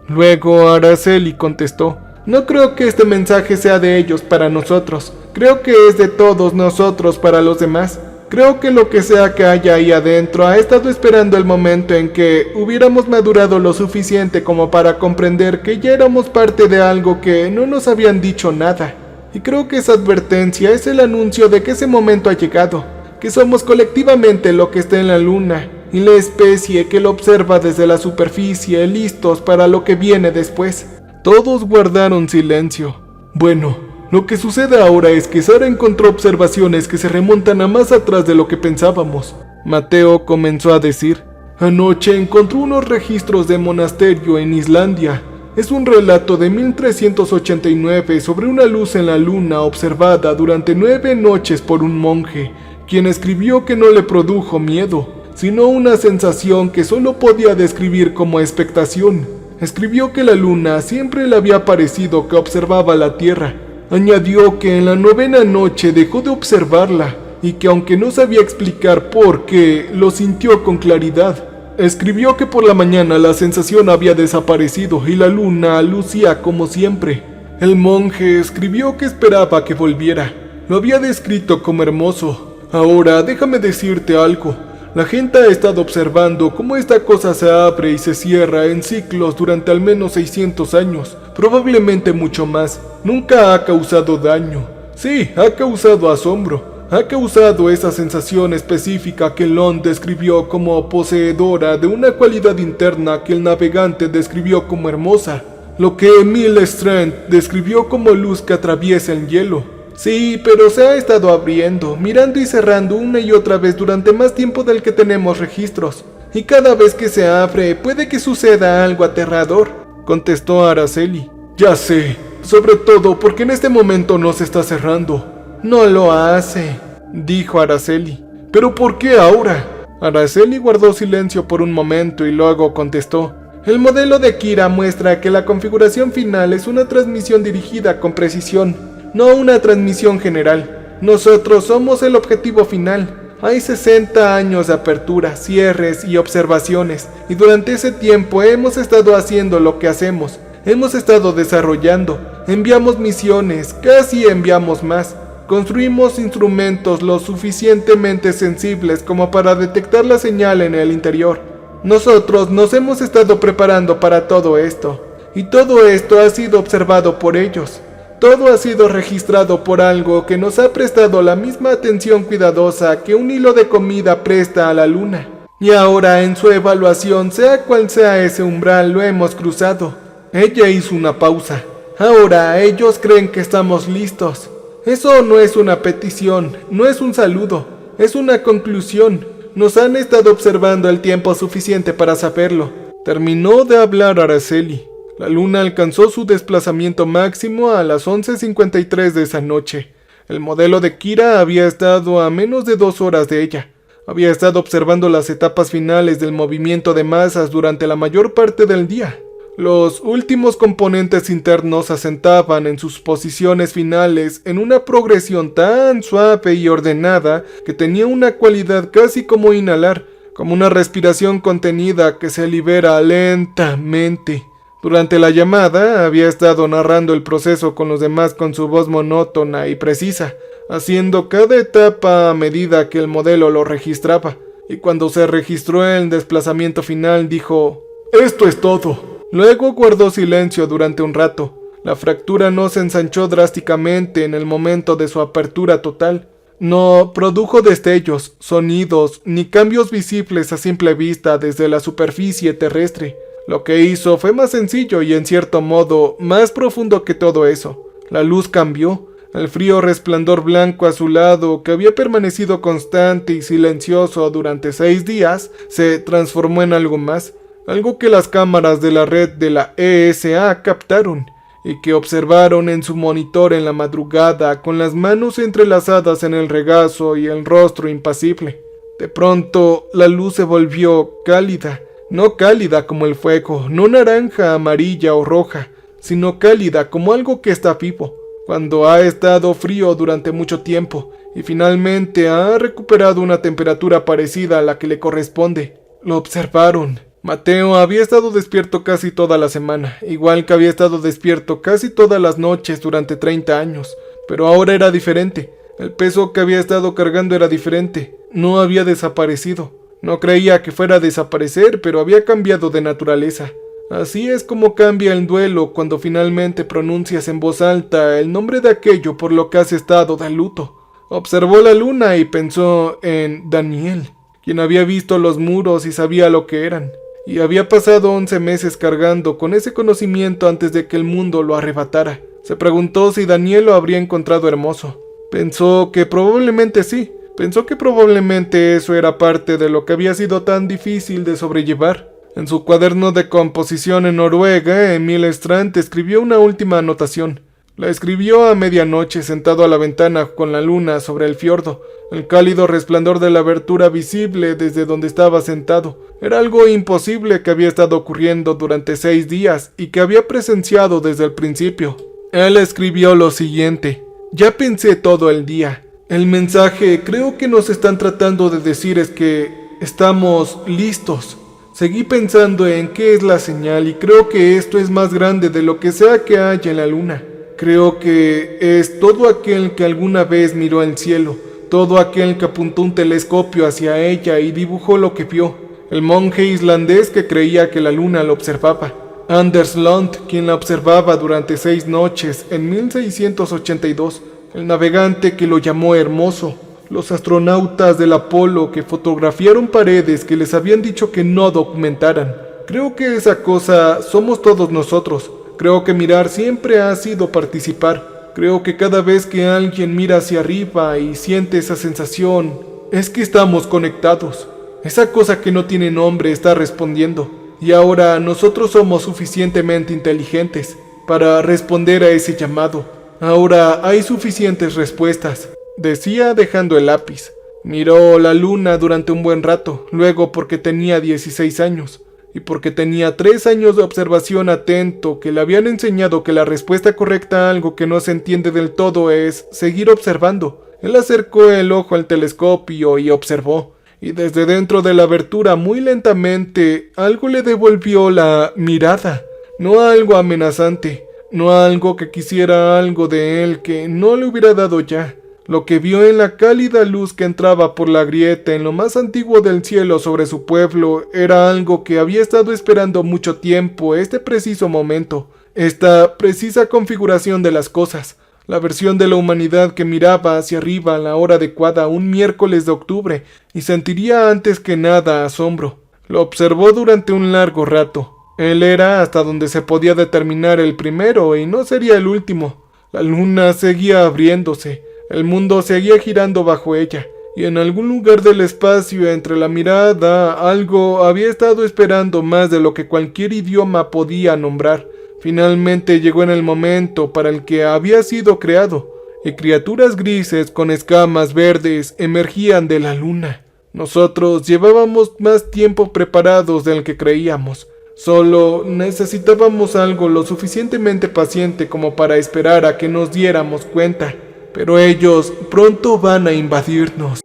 Luego Araceli contestó: no creo que este mensaje sea de ellos para nosotros, creo que es de todos nosotros para los demás. Creo que lo que sea que haya ahí adentro ha estado esperando el momento en que hubiéramos madurado lo suficiente como para comprender que ya éramos parte de algo que no nos habían dicho nada. Y creo que esa advertencia es el anuncio de que ese momento ha llegado, que somos colectivamente lo que está en la luna y la especie que lo observa desde la superficie, listos para lo que viene después. Todos guardaron silencio. Bueno, lo que sucede ahora es que Sara encontró observaciones que se remontan a más atrás de lo que pensábamos. Mateo comenzó a decir: anoche encontró unos registros de monasterio en Islandia. Es un relato de 1389 sobre una luz en la luna observada durante 9 noches por un monje, quien escribió que no le produjo miedo, sino una sensación que solo podía describir como expectación. Escribió que la luna siempre le había parecido que observaba la Tierra. Añadió que en la 9ª noche dejó de observarla y que aunque no sabía explicar por qué, lo sintió con claridad. Escribió que por la mañana la sensación había desaparecido y la luna lucía como siempre. El monje escribió que esperaba que volviera. Lo había descrito como hermoso. Ahora déjame decirte algo. La gente ha estado observando cómo esta cosa se abre y se cierra en ciclos durante al menos 600 años, probablemente mucho más. Nunca ha causado daño. Sí, ha causado asombro. Ha causado esa sensación específica que Lon describió como poseedora de una cualidad interna que el navegante describió como hermosa. Lo que Emil Strand describió como luz que atraviesa el hielo. Sí, pero se ha estado abriendo, mirando y cerrando una y otra vez durante más tiempo del que tenemos registros. Y cada vez que se abre, puede que suceda algo aterrador, contestó Araceli. Ya sé, sobre todo porque en este momento no se está cerrando. No lo hace, dijo Araceli. ¿Pero por qué ahora? Araceli guardó silencio por un momento y luego contestó. El modelo de Kira muestra que la configuración final es una transmisión dirigida con precisión, no una transmisión general. Nosotros somos el objetivo final. Hay 60 años de apertura, cierres y observaciones, y durante ese tiempo hemos estado haciendo lo que hacemos. Hemos estado desarrollando, enviamos misiones, casi enviamos más. Construimos instrumentos lo suficientemente sensibles como para detectar la señal en el interior. Nosotros nos hemos estado preparando para todo esto, y todo esto ha sido observado por ellos. Todo ha sido registrado por algo que nos ha prestado la misma atención cuidadosa que un hilo de comida presta a la luna. Y ahora en su evaluación, sea cual sea ese umbral, lo hemos cruzado. Ella hizo una pausa. Ahora ellos creen que estamos listos. Eso no es una petición, no es un saludo, es una conclusión. Nos han estado observando el tiempo suficiente para saberlo. Terminó de hablar Araceli. La luna alcanzó su desplazamiento máximo a las 11:53 de esa noche. El modelo de Kira había estado a menos de 2 horas de ella. Había estado observando las etapas finales del movimiento de masas durante la mayor parte del día. Los últimos componentes internos asentaban en sus posiciones finales en una progresión tan suave y ordenada que tenía una cualidad casi como inhalar, como una respiración contenida que se libera lentamente. Durante la llamada había estado narrando el proceso con los demás con su voz monótona y precisa, haciendo cada etapa a medida que el modelo lo registraba, y cuando se registró el desplazamiento final dijo: «Esto es todo». Luego guardó silencio durante un rato. La fractura no se ensanchó drásticamente en el momento de su apertura total. No produjo destellos, sonidos, ni cambios visibles a simple vista desde la superficie terrestre. Lo que hizo fue más sencillo y en cierto modo más profundo que todo eso. La luz cambió. El frío resplandor blanco azulado que había permanecido constante y silencioso durante 6 días se transformó en algo más. Algo que las cámaras de la red de la ESA captaron y que observaron en su monitor en la madrugada con las manos entrelazadas en el regazo y el rostro impasible. De pronto la luz se volvió cálida, no cálida como el fuego, no naranja, amarilla o roja, sino cálida como algo que está vivo, cuando ha estado frío durante mucho tiempo y finalmente ha recuperado una temperatura parecida a la que le corresponde. Lo observaron. Mateo había estado despierto casi toda la semana, igual que había estado despierto casi todas las noches durante 30 años, pero ahora era diferente. El peso que había estado cargando era diferente, no había desaparecido. No creía que fuera a desaparecer, pero había cambiado de naturaleza. Así es como cambia el duelo cuando finalmente pronuncias en voz alta el nombre de aquello por lo que has estado de luto. Observó la luna y pensó en Daniel, quien había visto los muros y sabía lo que eran. Y había pasado 11 meses cargando con ese conocimiento antes de que el mundo lo arrebatara. Se preguntó si Daniel lo habría encontrado hermoso. Pensó que probablemente sí. Pensó que probablemente eso era parte de lo que había sido tan difícil de sobrellevar. En su cuaderno de composición en Noruega, Emil Strand escribió una última anotación. La escribió a medianoche sentado a la ventana con la luna sobre el fiordo. El cálido resplandor de la abertura visible desde donde estaba sentado. Era algo imposible que había estado ocurriendo durante 6 días y que había presenciado desde el principio. Él escribió lo siguiente: «Ya pensé todo el día. El mensaje creo que nos están tratando de decir es que estamos listos. Seguí pensando en qué es la señal y creo que esto es más grande de lo que sea que haya en la luna. Creo que es todo aquel que alguna vez miró el cielo, todo aquel que apuntó un telescopio hacia ella y dibujó lo que vio, el monje islandés que creía que la luna lo observaba, Anders Lund, quien la observaba durante 6 noches en 1682, el navegante que lo llamó hermoso, los astronautas del Apolo que fotografiaron paredes que les habían dicho que no documentaran. Creo que esa cosa somos todos nosotros. Creo que mirar siempre ha sido participar. Creo que cada vez que alguien mira hacia arriba y siente esa sensación, es que estamos conectados. Esa cosa que no tiene nombre está respondiendo. Y ahora nosotros somos suficientemente inteligentes para responder a ese llamado. Ahora hay suficientes respuestas, decía dejando el lápiz. Miró la luna durante un buen rato, luego porque tenía 16 años. Y porque tenía 3 años de observación atento que le habían enseñado que la respuesta correcta a algo que no se entiende del todo es seguir observando. Él acercó el ojo al telescopio y observó, y desde dentro de la abertura muy lentamente algo le devolvió la mirada, no algo amenazante, no algo que quisiera algo de él que no le hubiera dado ya. Lo que vio en la cálida luz que entraba por la grieta en lo más antiguo del cielo sobre su pueblo era algo que había estado esperando mucho tiempo, este preciso momento, esta precisa configuración de las cosas, la versión de la humanidad que miraba hacia arriba a la hora adecuada un miércoles de octubre y sentiría antes que nada asombro. Lo observó durante un largo rato. Él era hasta donde se podía determinar el primero y no sería el último. La luna seguía abriéndose. El mundo seguía girando bajo ella, y en algún lugar del espacio entre la mirada algo había estado esperando más de lo que cualquier idioma podía nombrar. Finalmente llegó en el momento para el que había sido creado, y criaturas grises con escamas verdes emergían de la luna. Nosotros llevábamos más tiempo preparados del que creíamos. Solo necesitábamos algo lo suficientemente paciente como para esperar a que nos diéramos cuenta. Pero ellos pronto van a invadirnos.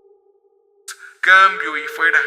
Cambio y fuera.